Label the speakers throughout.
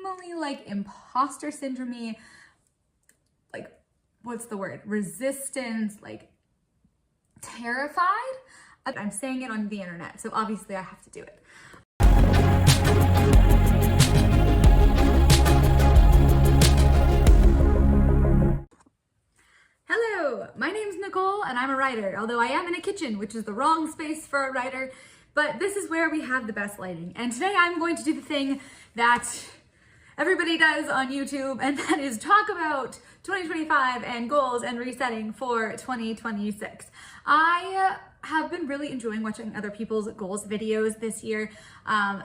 Speaker 1: definitely like imposter syndrome, like, what's the word? Resistance, like terrified. I'm saying it on the internet, so obviously I have to do it. Hello, my name's Nicole and I'm a writer, although I am in a kitchen, which is the wrong space for a writer, but this is where we have the best lighting. And today I'm going to do the thing that everybody does on YouTube, and that is talk about 2025 and goals and resetting for 2026. I have been really enjoying watching other people's goals videos this year.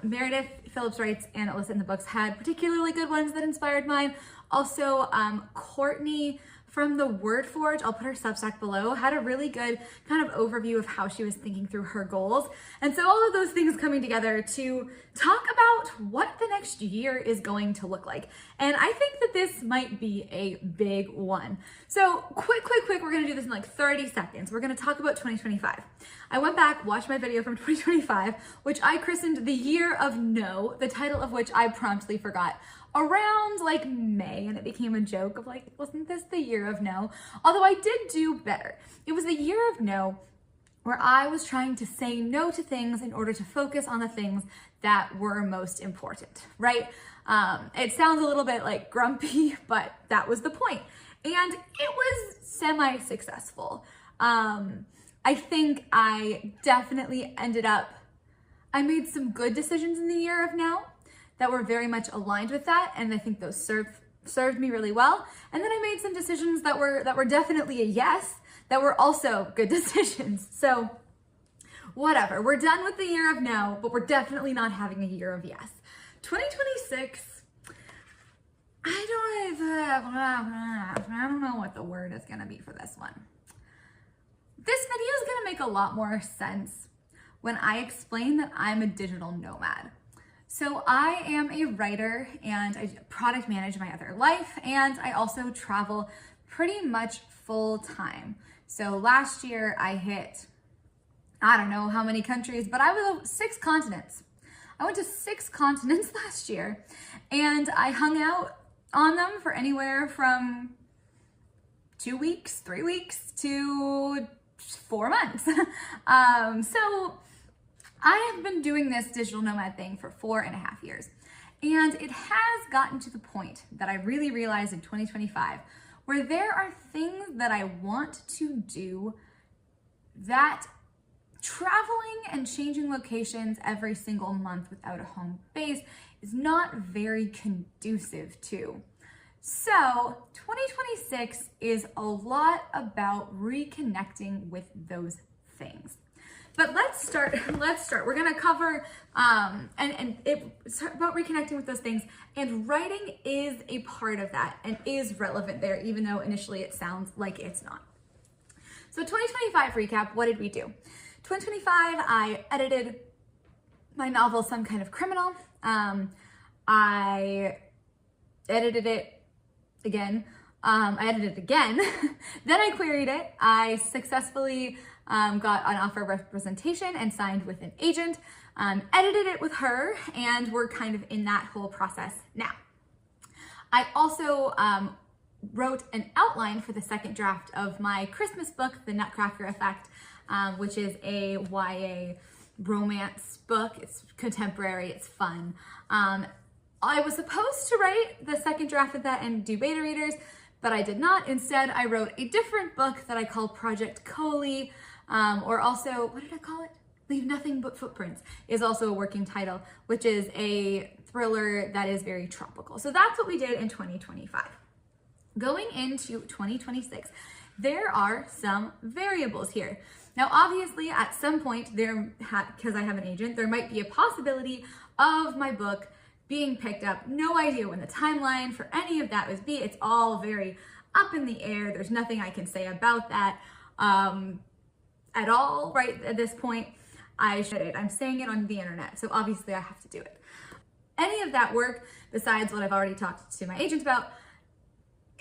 Speaker 1: Meredith Phillips Wrights and Alyssa in the Books had particularly good ones that inspired mine. Also, Kourtney from the Word Forge, I'll put her substack below, had a really good kind of overview of how she was thinking through her goals. And so all of those things coming together to talk about what the next year is going to look like. And I think that this might be a big one. So quick, we're gonna do this in like 30 seconds. We're gonna talk about 2025. I went back, watched my video from 2025, which I christened the Year of No, the title of which I promptly forgot around like May, and it became a joke of like, wasn't this the Year of No? Although I did do better. It was the Year of No where I was trying to say no to things in order to focus on the things that were most important, right? It sounds a little bit like grumpy, but that was the point. And it was semi-successful. I think I definitely I made some good decisions in the Year of No that were very much aligned with that, and I think those served me really well. And then I made some decisions that were definitely a yes, that were also good decisions. So whatever, we're done with the Year of No, but we're definitely not having a year of yes. 2026, I don't know what the word is gonna be for this one. This video is gonna make a lot more sense when I explain that I'm a digital nomad. So I am a writer and I product manage my other life, and I also travel pretty much full time. So last year I hit, I don't know how many countries, but I was 6 continents. I went to 6 continents last year, and I hung out on them for anywhere from 2 weeks, 3 weeks to 4 months. So I have been doing this digital nomad thing for 4.5 years, and it has gotten to the point that I really realized in 2025 where there are things that I want to do that traveling and changing locations every single month without a home base is not very conducive to. So 2026 is a lot about reconnecting with those things. But let's start. We're gonna cover, it's about reconnecting with those things, and writing is a part of that and is relevant there, even though initially it sounds like it's not. So 2025 recap, what did we do? 2025, I edited my novel, Some Kind of Criminal. I edited it again. Then I queried it. I successfully got an offer of representation and signed with an agent, edited it with her, and we're kind of in that whole process now. I also wrote an outline for the second draft of my Christmas book, The Nutcracker Effect, which is a YA romance book. It's contemporary, it's fun. I was supposed to write the second draft of that and do beta readers, but I did not. Instead, I wrote a different book that I call Project Coley, or also, what did I call it? Leave Nothing But Footprints is also a working title, which is a thriller that is very tropical. So that's what we did in 2025. Going into 2026, there are some variables here. Now, obviously, at some point, because I have an agent, there might be a possibility of my book being picked up. No idea when the timeline for any of that would be. It's all very up in the air. There's nothing I can say about that at all right at this point. I'm saying it on the internet, so obviously I have to do it. Any of that work, besides what I've already talked to my agent about,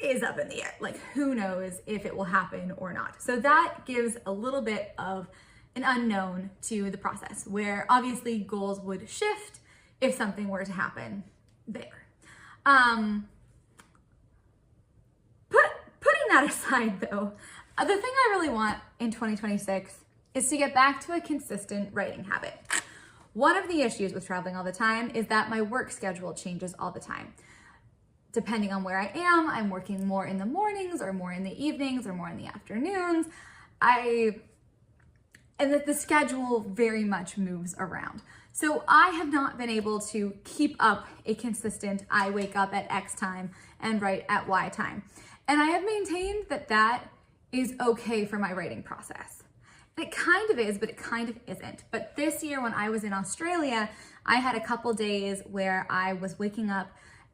Speaker 1: is up in the air. Like, who knows if it will happen or not. So that gives a little bit of an unknown to the process, where obviously goals would shift if something were to happen there. Putting that aside though, the thing I really want in 2026 is to get back to a consistent writing habit. One of the issues with traveling all the time is that my work schedule changes all the time. Depending on where I am, I'm working more in the mornings or more in the evenings or more in the afternoons. And that the schedule very much moves around. So I have not been able to keep up a consistent, I wake up at X time and write at Y time. And I have maintained that that is okay for my writing process. And it kind of is, but it kind of isn't. But this year when I was in Australia, I had a couple days where I was waking up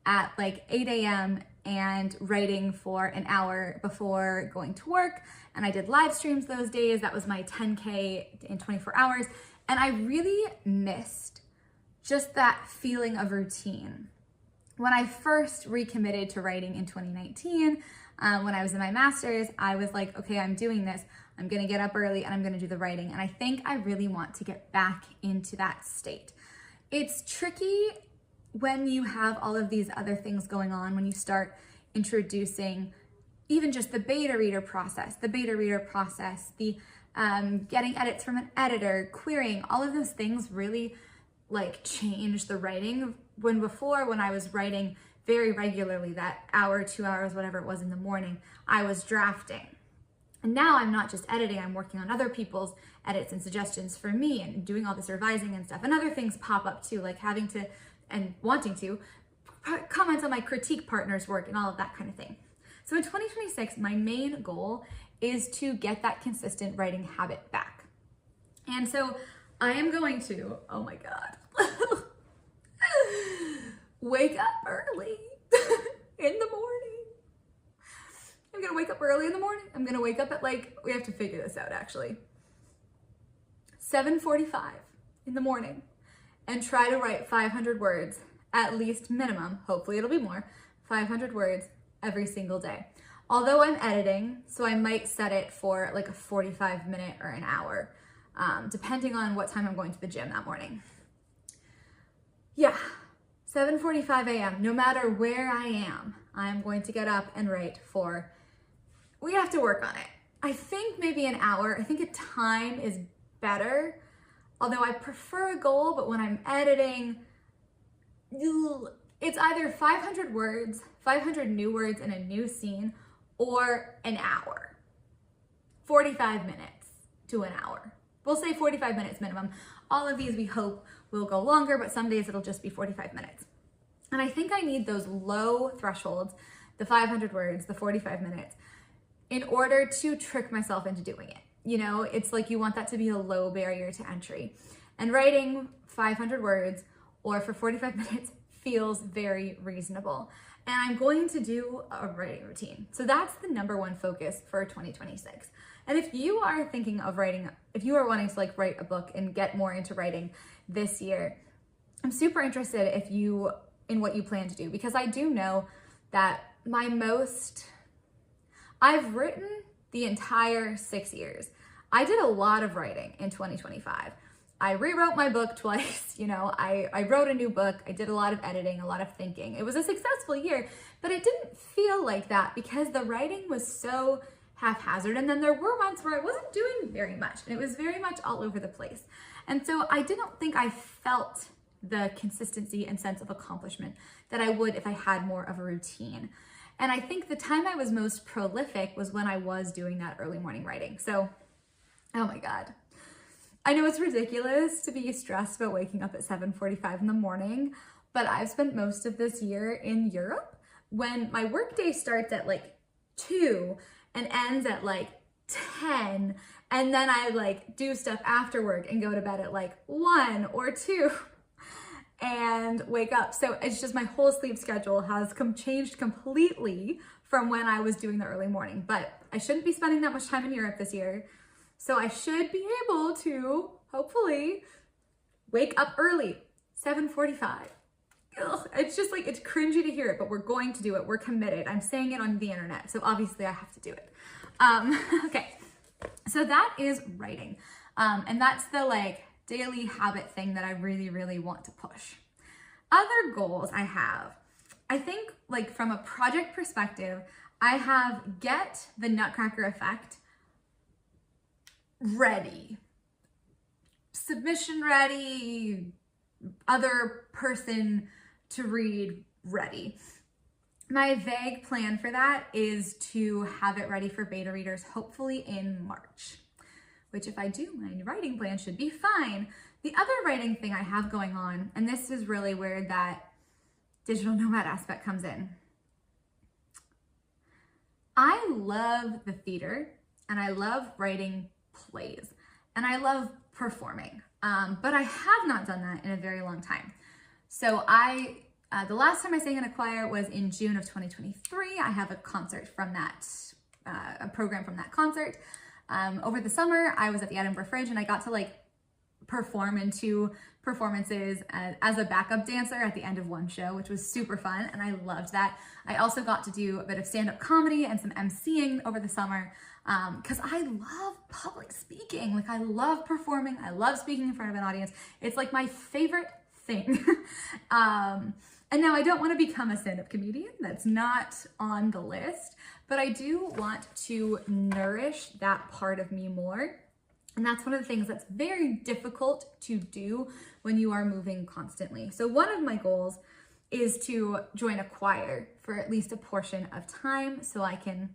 Speaker 1: at like 8 a.m. and writing for an hour before going to work. And I did live streams those days. That was my 10K in 24 hours. And I really missed just that feeling of routine. When I first recommitted to writing in 2019, when I was in my master's, I was like, okay, I'm doing this. I'm gonna get up early and I'm gonna do the writing. And I think I really want to get back into that state. It's tricky when you have all of these other things going on, when you start introducing even just the beta reader process, the getting edits from an editor, querying, all of those things really like change the writing. When I was writing very regularly, that hour, 2 hours, whatever it was in the morning, I was drafting. And now I'm not just editing, I'm working on other people's edits and suggestions for me and doing all this revising and stuff. And other things pop up too, like having to and wanting to comment on my critique partner's work and all of that kind of thing. So in 2026, my main goal is to get that consistent writing habit back. And so I am going to, oh my God, wake up early in the morning. I'm gonna wake up early in the morning. I'm gonna wake up at we have to figure this out actually, 7:45 in the morning and try to write 500 words, at least minimum, hopefully it'll be more, 500 words every single day. Although I'm editing, so I might set it for like a 45-minute or an hour, depending on what time I'm going to the gym that morning. Yeah, 7:45 a.m., no matter where I am, I'm going to get up and write for, we have to work on it. I think maybe an hour. I think a time is better, although I prefer a goal, but when I'm editing, it's either 500 words, 500 new words in a new scene, or an hour. 45 minutes to an hour. We'll say 45 minutes minimum. All of these we hope will go longer, but some days it'll just be 45 minutes. And I think I need those low thresholds, the 500 words, the 45 minutes, in order to trick myself into doing it. You know, it's like you want that to be a low barrier to entry. And writing 500 words or for 45 minutes feels very reasonable. And I'm going to do a writing routine. So that's the number one focus for 2026. And if you are thinking of writing, if you are wanting to write a book and get more into writing this year, I'm super interested in what you plan to do, because I do know that I've written the entire 6 years. I did a lot of writing in 2025. I rewrote my book twice, I wrote a new book, I did a lot of editing, a lot of thinking. It was a successful year, but it didn't feel like that because the writing was so haphazard. And then there were months where I wasn't doing very much and it was very much all over the place. And so I didn't think I felt the consistency and sense of accomplishment that I would if I had more of a routine. And I think the time I was most prolific was when I was doing that early morning writing. So, oh my God. I know it's ridiculous to be stressed about waking up at 7:45 in the morning, but I've spent most of this year in Europe when my workday starts at 2 and ends at 10, and then I do stuff after work and go to bed at 1 or 2 and wake up. So it's just my whole sleep schedule has changed completely from when I was doing the early morning, but I shouldn't be spending that much time in Europe this year. So I should be able to, hopefully, wake up early, 7:45. It's just it's cringy to hear it, but we're going to do it. We're committed. I'm saying it on the internet, so obviously I have to do it. Okay, so that is writing. And that's the daily habit thing that I really, really want to push. Other goals I have I think like from a project perspective, I have Get the Nutcracker Effect ready, submission ready, other person to read ready. My vague plan for that is to have it ready for beta readers, hopefully in March, which if I do, my writing plan should be fine. The other writing thing I have going on, and this is really where that digital nomad aspect comes in. I love the theater and I love writing plays and I love performing, but I have not done that in a very long time. So the last time I sang in a choir was in June of 2023. I have a concert from that, a program from that concert. Over the summer, I was at the Edinburgh Fringe and I got to like perform in 2 performances as a backup dancer at the end of one show, which was super fun, and I loved that. I also got to do a bit of stand-up comedy and some emceeing over the summer because I love public speaking. Like, I love performing. I love speaking in front of an audience. It's like my favorite thing. And now I don't want to become a stand-up comedian. That's not on the list, but I do want to nourish that part of me more. And that's one of the things that's very difficult to do when you are moving constantly. So one of my goals is to join a choir for at least a portion of time so I can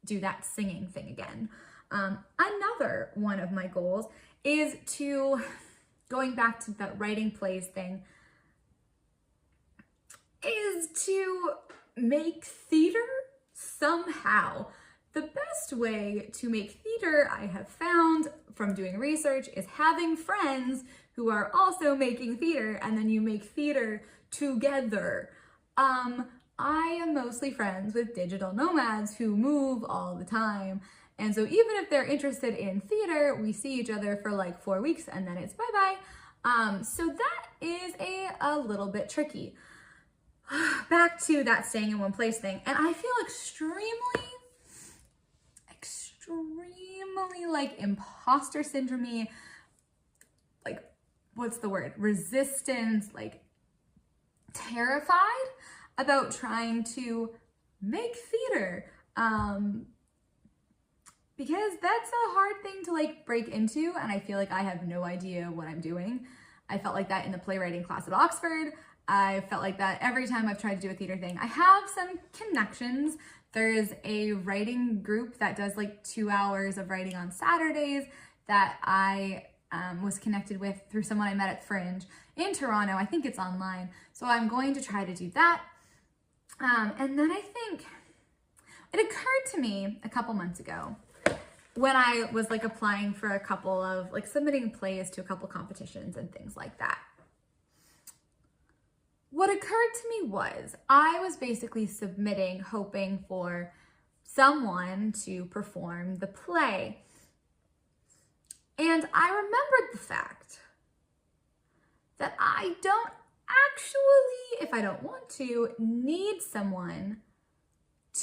Speaker 1: do that singing thing again. Another one of my goals is to, going back to that writing plays thing, is to make theater somehow. The best way to make theater, I have found from doing research, is having friends who are also making theater, and then you make theater together. I am mostly friends with digital nomads who move all the time. And so even if they're interested in theater, we see each other for like 4 weeks and then it's bye-bye. So that is a little bit tricky. Back to that staying in one place thing. And I feel extremely like imposter syndrome, like, what's the word? Resistance, like terrified about trying to make theater. Because that's a hard thing to like break into. And I feel like I have no idea what I'm doing. I felt like that in the playwriting class at Oxford. I felt like that every time I've tried to do a theater thing. I have some connections. There's a writing group that does like 2 hours of writing on Saturdays that I was connected with through someone I met at Fringe in Toronto. I think it's online. So I'm going to try to do that. And then I think it occurred to me a couple months ago when I was like applying for a couple of like submitting plays to a couple competitions and things like that. What occurred to me was I was basically submitting, hoping for someone to perform the play. And I remembered the fact that I don't actually, if I don't want to, need someone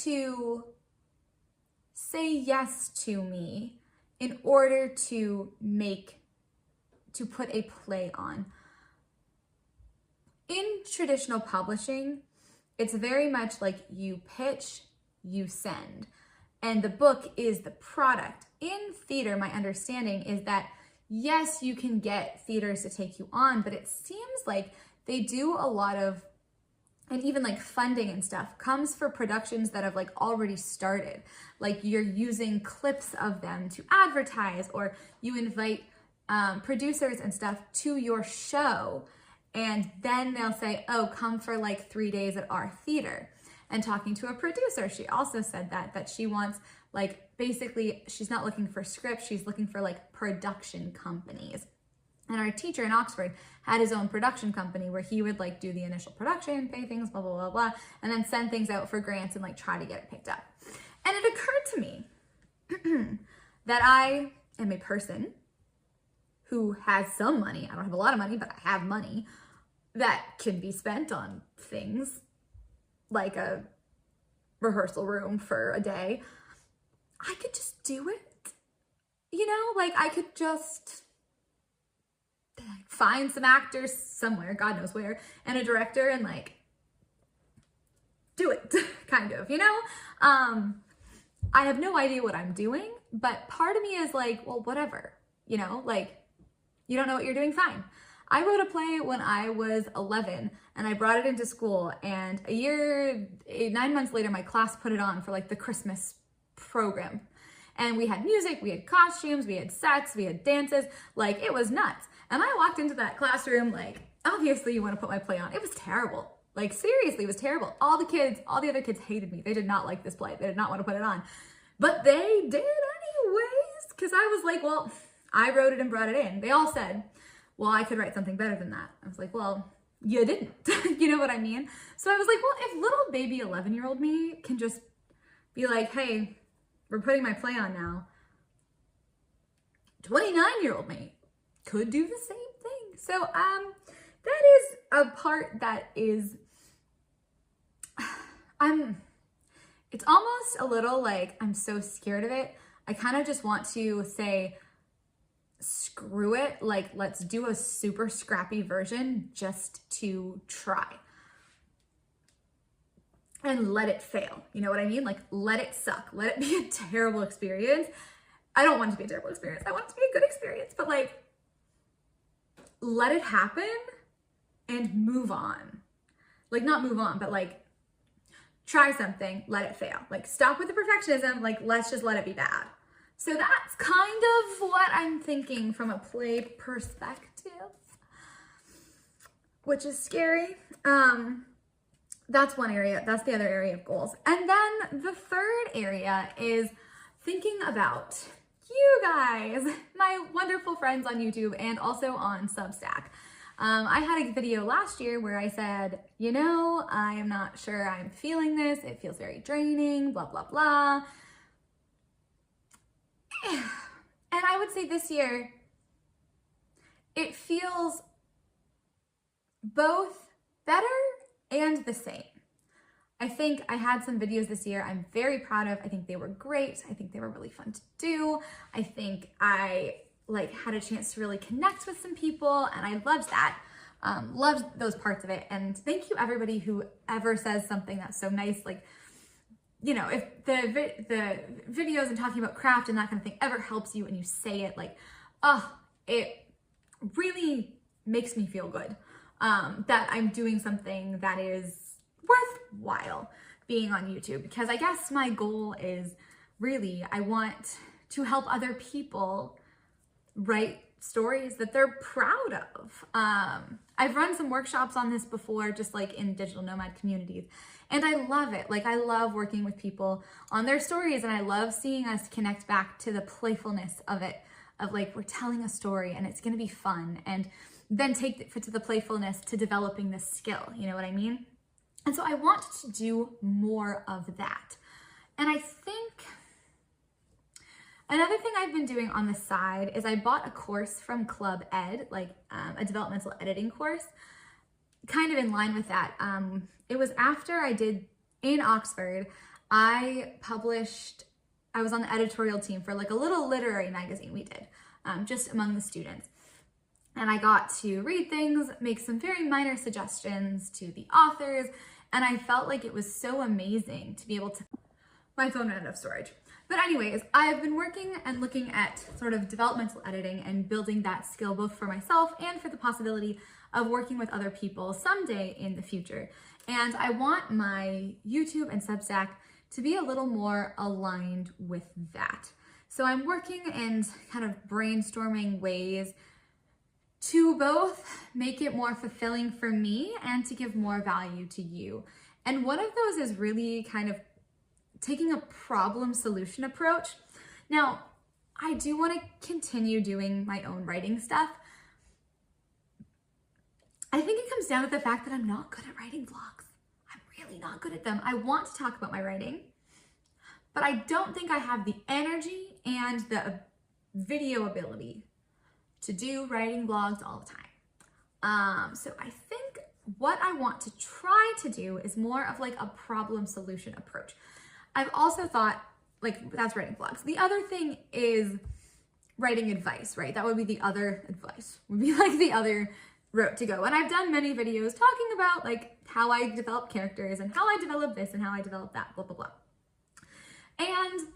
Speaker 1: to say yes to me in order to put a play on. In traditional publishing, it's very much like you pitch, you send, and the book is the product. In theater, my understanding is that yes, you can get theaters to take you on, but it seems like they do a lot of, and even like funding and stuff comes for productions that have like already started. Like you're using clips of them to advertise, or you invite producers and stuff to your show. And then they'll say, oh, come for like 3 days at our theater. And talking to a producer, she also said that she wants like, basically, she's not looking for scripts, she's looking for like production companies. And our teacher in Oxford had his own production company where he would like do the initial production, pay things, blah, blah, blah, blah, and then send things out for grants and like try to get it picked up. And it occurred to me that I am a person who has some money. I don't have a lot of money, but I have money that can be spent on things like a rehearsal room for a day. I could just do it. You know, like I could just find some actors somewhere, God knows where, and a director, and like do it, kind of, you know? I have no idea what I'm doing, but part of me is like, well, whatever, you know, like, you don't know what you're doing, fine. I wrote a play when I was 11 and I brought it into school, and 9 months later, my class put it on for like the Christmas program. And we had music, we had costumes, we had sets, we had dances, like it was nuts. And I walked into that classroom like, obviously you want to put my play on. It was terrible. Like seriously, it was terrible. All the other kids hated me. They did not like this play. They did not want to put it on. But they did anyways, because I was like, well, I wrote it and brought it in. They all said, well, I could write something better than that. I was like, well, you didn't. You know what I mean? So I was like, well, if little baby 11-year-old me can just be like, hey, we're putting my play on now, 29-year-old me could do the same thing. So that is a part that is, it's almost a little like I'm so scared of it. I kind of just want to say, screw it. Like, let's do a super scrappy version just to try. And let it fail. You know what I mean? Like, let it suck. Let it be a terrible experience. I don't want it to be a terrible experience. I want it to be a good experience, but like, let it happen and move on. Like, not move on, but like, try something, let it fail. Like, stop with the perfectionism. Like, let's just let it be bad. So that's kind of what I'm thinking from a play perspective, which is scary. That's one area. That's the other area of goals. And then the third area is thinking about you guys, my wonderful friends on YouTube and also on Substack. I had a video last year where I said, you know, I am not sure I'm feeling this. It feels very draining, blah, blah, blah. And I would say this year, it feels both better and the same. I think I had some videos this year I'm very proud of. I think they were great. I think they were really fun to do. I think I had a chance to really connect with some people, and I loved that. Loved those parts of it. And thank you everybody who ever says something that's so nice. Like, you know, if the videos and talking about craft and that kind of thing ever helps you and you say it, like, oh, it really makes me feel good. That I'm doing something that is worthwhile being on YouTube, because I guess my goal is really, I want to help other people write stories that they're proud of. I've run some workshops on this before, just like in digital nomad communities, and I love it. Like, I love working with people on their stories, and I love seeing us connect back to the playfulness of it, of like, we're telling a story and it's gonna be fun, and then take it to the playfulness to developing this skill, you know what I mean? And so I want to do more of that. And I think another thing I've been doing on the side is I bought a course from Club Ed, like a developmental editing course, kind of in line with that. It was after I did in Oxford, I was on the editorial team for like a little literary magazine we did, just among the students. And I got to read things, make some very minor suggestions to the authors, and I felt like it was so amazing to be able to, my phone ran out of storage. But anyways, I've been working and looking at sort of developmental editing and building that skill both for myself and for the possibility of working with other people someday in the future. And I want my YouTube and Substack to be a little more aligned with that. So I'm working and kind of brainstorming ways to both make it more fulfilling for me and to give more value to you. And one of those is really kind of taking a problem solution approach. Now, I do want to continue doing my own writing stuff. I think it comes down to the fact that I'm not good at writing vlogs. I'm really not good at them. I want to talk about my writing, but I don't think I have the energy and the video ability to do writing vlogs all the time. So I think what I want to try to do is more of like a problem solution approach. I've also thought, like, that's writing vlogs. The other thing is writing advice, right? That would be the other advice, would be like the other route to go. And I've done many videos talking about like how I develop characters and how I develop this and how I develop that, blah, blah, blah. And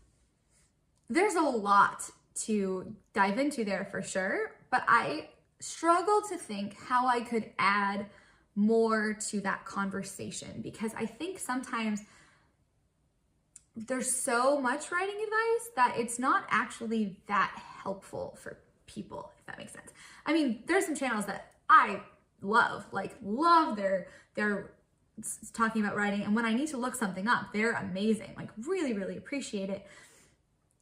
Speaker 1: there's a lot to dive into there for sure, but I struggle to think how I could add more to that conversation, because I think sometimes there's so much writing advice that it's not actually that helpful for people, if that makes sense. I mean, there's some channels that I love their talking about writing, and when I need to look something up, they're amazing, like really, really appreciate it.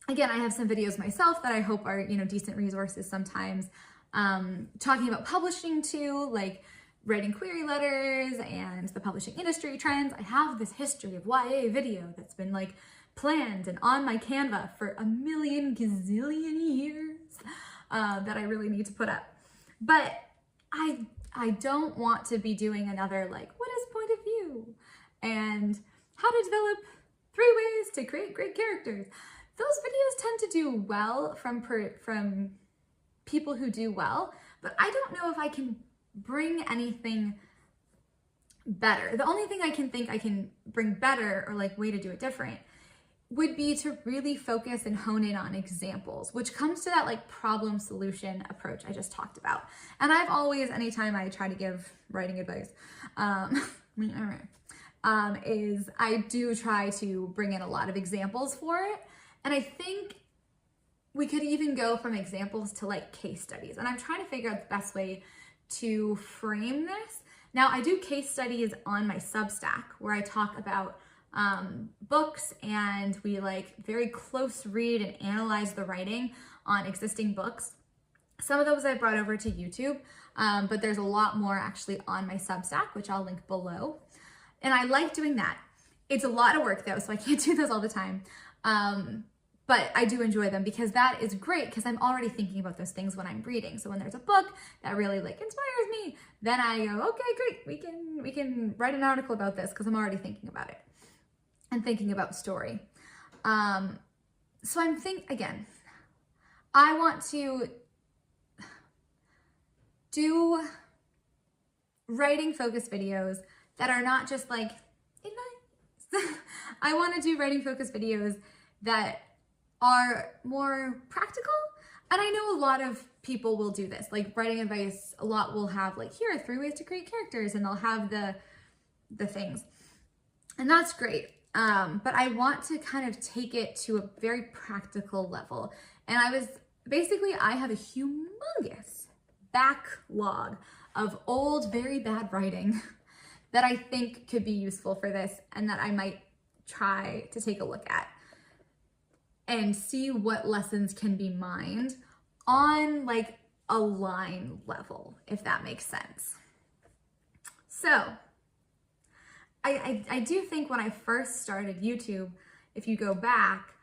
Speaker 1: Again, I have some videos myself that I hope are, you know, decent resources sometimes, talking about publishing too, like writing query letters and the publishing industry trends. I have this history of YA video that's been like planned and on my Canva for a million gazillion years that I really need to put up. But I don't want to be doing another like, what is point of view? And how to develop 3 ways to create great characters. Those videos tend to do well from people who do well, but I don't know if I can bring anything better. The only thing I can think I can bring better, or like way to do it different, would be to really focus and hone in on examples, which comes to that like problem solution approach I just talked about. And I've always, anytime I try to give writing advice, is I do try to bring in a lot of examples for it. And I think we could even go from examples to like case studies. And I'm trying to figure out the best way to frame this. Now, I do case studies on my Substack where I talk about books, and we like very close read and analyze the writing on existing books. Some of those I brought over to YouTube, but there's a lot more actually on my Substack, which I'll link below. And I like doing that. It's a lot of work though, so I can't do those all the time. But I do enjoy them because that is great, because I'm already thinking about those things when I'm reading. So when there's a book that really like inspires me, then I go, okay, great, we can write an article about this because I'm already thinking about it and thinking about story. So I'm again, I want to do writing focused videos that are not just like advice. I want to do writing focused videos that are more practical. And I know a lot of people will do this, like writing advice, a lot will have like, here are 3 ways to create characters, and they'll have the things. And that's great. But I want to kind of take it to a very practical level. And I have a humongous backlog of old, very bad writing that I think could be useful for this, and that I might try to take a look at and see what lessons can be mined on like a line level, if that makes sense. So I do think when I first started YouTube, if you go back,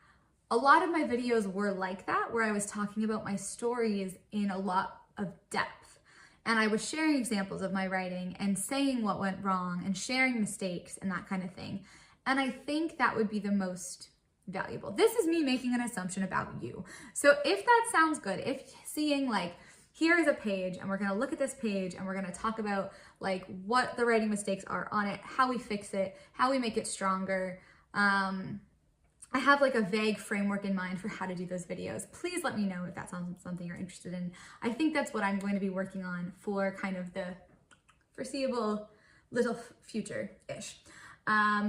Speaker 1: a lot of my videos were like that, where I was talking about my stories in a lot of depth. And I was sharing examples of my writing and saying what went wrong and sharing mistakes and that kind of thing. And I think that would be the most valuable. This is me making an assumption about you. So if that sounds good, if seeing like, here is a page and we're going to look at this page and we're going to talk about like what the writing mistakes are on it, how we fix it, how we make it stronger. I have like a vague framework in mind for how to do those videos. Please let me know if that sounds something you're interested in. I think that's what I'm going to be working on for kind of the foreseeable little future-ish.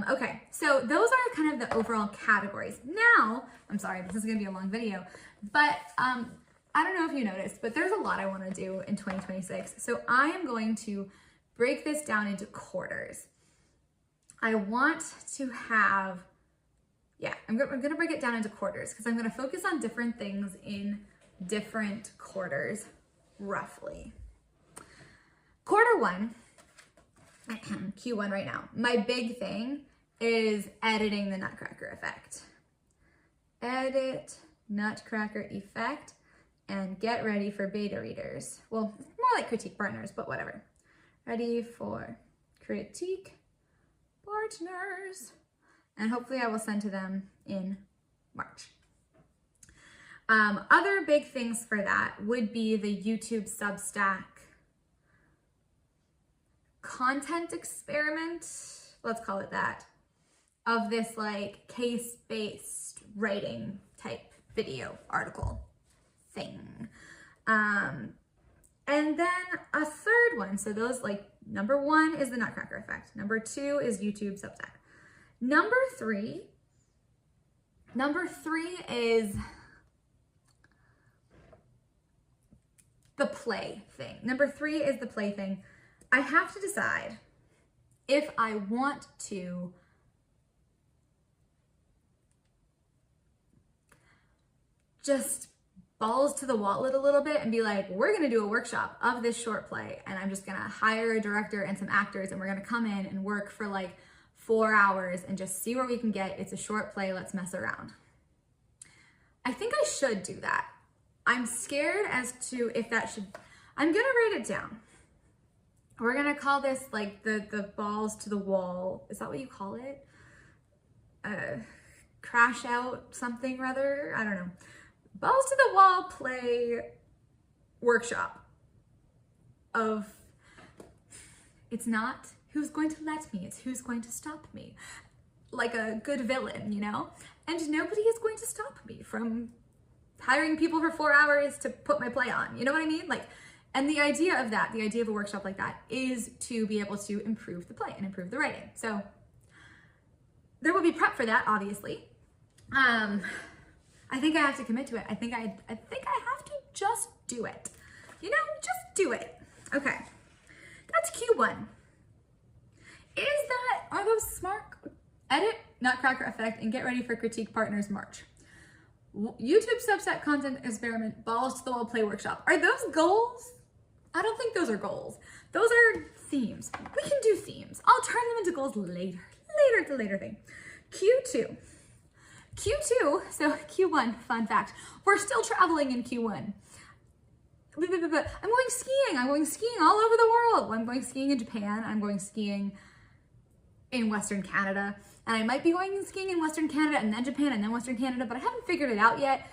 Speaker 1: Okay, so those are kind of the overall categories. Now, I'm sorry, this is gonna be a long video, but I don't know if you noticed, but there's a lot I wanna do in 2026. So I am going to break this down into quarters. I want to have, I'm gonna break it down into quarters because I'm gonna focus on different things in different quarters, roughly. Quarter 1, Q1 right now. My big thing is editing the Nutcracker effect. Edit Nutcracker effect and get ready for beta readers. Well, more like critique partners, but whatever. Ready for critique partners. And hopefully I will send to them in March. Other big things for that would be the YouTube Substack content experiment, let's call it that, of this like case-based writing type video article thing. And then a third one, so those like, number 1 is the Nutcracker effect. Number 2 is YouTube Substack. Number three is the play thing. Number 3 is the play thing. I have to decide if I want to just balls to the wall it a little bit and be like, we're gonna do a workshop of this short play, and I'm just gonna hire a director and some actors, and we're gonna come in and work for like 4 hours and just see where we can get. It's a short play, let's mess around. I think I should do that. I'm scared as to if that should, I'm gonna write it down. We're gonna call this like the balls to the wall. Is that what you call it? Crash out something rather, I don't know. Balls to the wall play workshop of, it's not who's going to let me, it's who's going to stop me. Like a good villain, you know? And nobody is going to stop me from hiring people for 4 hours to put my play on. You know what I mean? Like, and the idea of that, the idea of a workshop like that is to be able to improve the play and improve the writing. So there will be prep for that, obviously. I think I have to commit to it. I think I have to just do it. You know, just do it. Okay, that's Q1. Are those smart? Edit Nutcracker effect and get ready for Critique Partners March. YouTube Substack content experiment, balls to the wall play workshop. Are those goals? I don't think those are goals. Those are themes. We can do themes. I'll turn them into goals later. It's a later thing. Q2, so Q1, fun fact. We're still traveling in Q1. I'm going skiing all over the world. I'm going skiing in Japan. I'm going skiing in Western Canada. And I might be going skiing in Western Canada and then Japan and then Western Canada, but I haven't figured it out yet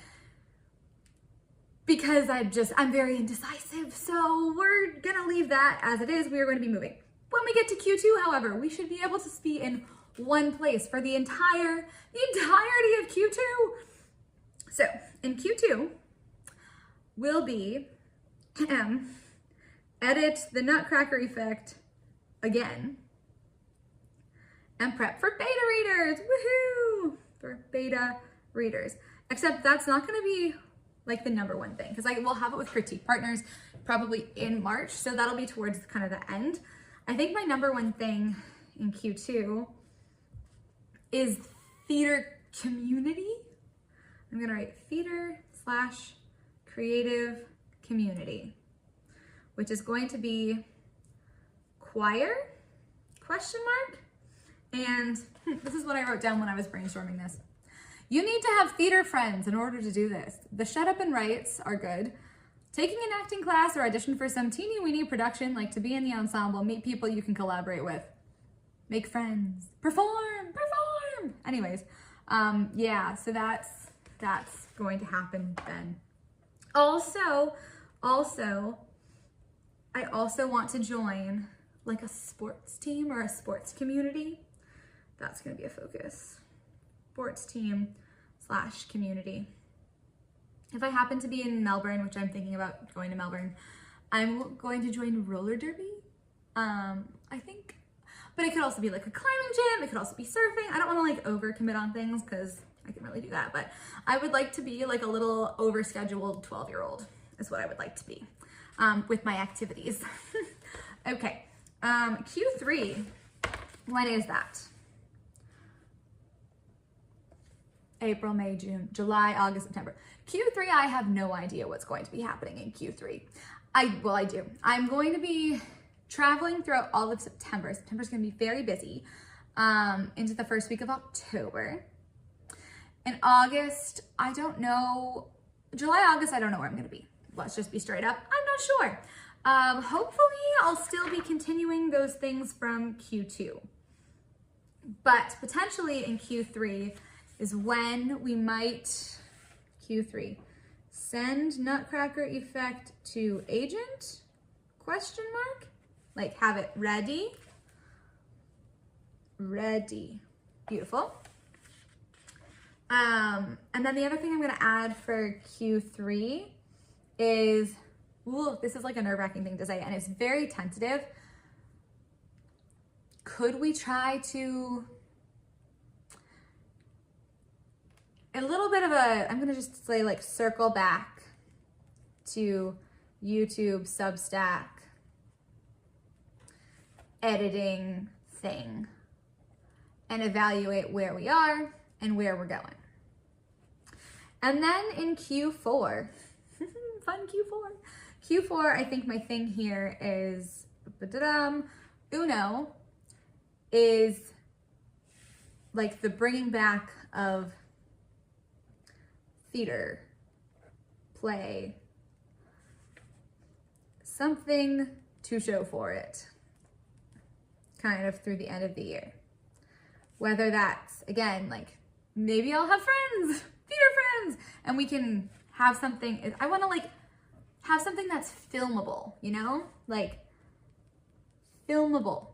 Speaker 1: because I'm very indecisive. So we're gonna leave that as it is. We are going to be moving. When we get to Q2, however, we should be able to be in one place for the entirety of Q2. So in Q2, we'll be edit the Nutcracker effect again and prep for beta readers. Woohoo! For beta readers. Except that's not gonna be like the number one thing, because we'll have it with Critique Partners probably in March, so that'll be towards kind of the end. I think my number one thing in Q2 is theater community. I'm gonna write theater/creative community, which is going to be choir, ? And this is what I wrote down when I was brainstorming this. You need to have theater friends in order to do this. The shut up and writes are good. Taking an acting class or audition for some teeny-weeny production, like to be in the ensemble, meet people you can collaborate with. Make friends, perform. Anyways, yeah, so that's going to happen then. Also, I also want to join like a sports team or a sports community. That's gonna be a focus. Sports team / community. If I happen to be in Melbourne, which I'm thinking about going to Melbourne, I'm going to join roller derby. I think, but it could also be like a climbing gym. It could also be surfing. I don't want to like overcommit on things because I can really do that, but I would like to be like a little overscheduled 12-year-old is what I would like to be with my activities. Okay, Q3, when is that? April, May, June, July, August, September. Q3, I have no idea what's going to be happening in Q3. I do. I'm going to be traveling throughout all of September. September's gonna be very busy into the first week of October. In August, I don't know. July, August, I don't know where I'm gonna be. Let's just be straight up. I'm not sure. Hopefully I'll still be continuing those things from Q2. But potentially in Q3 is when we might, Q3, send Nutcracker effect to agent, ? like have it ready. Ready. Beautiful. And then the other thing I'm going to add for Q3 is, ooh, this is like a nerve-wracking thing to say, and it's very tentative. Could we try to, a little bit of a, I'm going to just say like circle back to YouTube, Substack, editing thing and evaluate where we are and where we're going. And then in Q4, fun Q4, I think my thing here is, Uno is like the bringing back of theater, play, something to show for it, kind of through the end of the year. Whether that's, again, like maybe I'll have friends, theater friends, and we can have something. I want to like have something that's filmable, you know, like filmable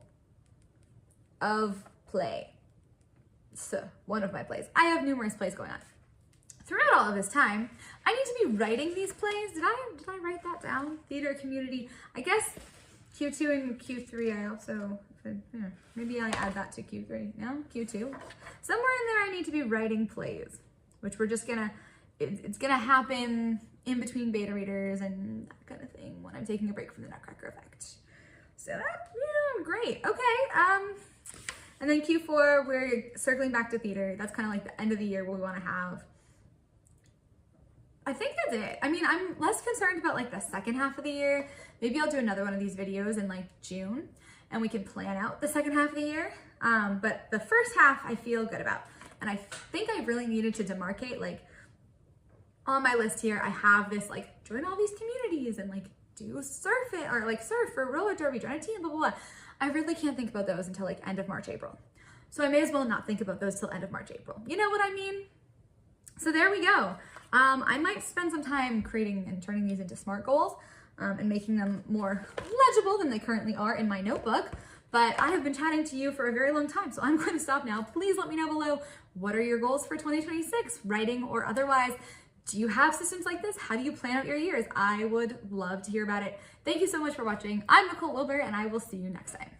Speaker 1: of play. So one of my plays. I have numerous plays going on. Throughout all of this time, I need to be writing these plays. Did I write that down? Theater community. I guess Q2 and Q3 I also, maybe I add that to Q3. No? Q2. Somewhere in there I need to be writing plays, which we're just gonna, it's gonna happen in between beta readers and that kind of thing when I'm taking a break from the Nutcracker effect. So that, great. Okay. And then Q4, we're circling back to theater. That's kind of like the end of the year where we want to have. I think that's it. I mean, I'm less concerned about like the second half of the year. Maybe I'll do another one of these videos in like June and we can plan out the second half of the year. But the first half I feel good about. And I think I really needed to demarcate, like on my list here, I have this like join all these communities and like do surf it or like surf or roller derby, join a team, blah, blah, blah. I really can't think about those until like end of March, April. So I may as well not think about those till end of March, April. You know what I mean? So there we go. I might spend some time creating and turning these into SMART goals and making them more legible than they currently are in my notebook. But I have been chatting to you for a very long time, so I'm going to stop now. Please let me know below, what are your goals for 2026, writing or otherwise? Do you have systems like this? How do you plan out your years? I would love to hear about it. Thank you so much for watching. I'm Nicole Wilbur, and I will see you next time.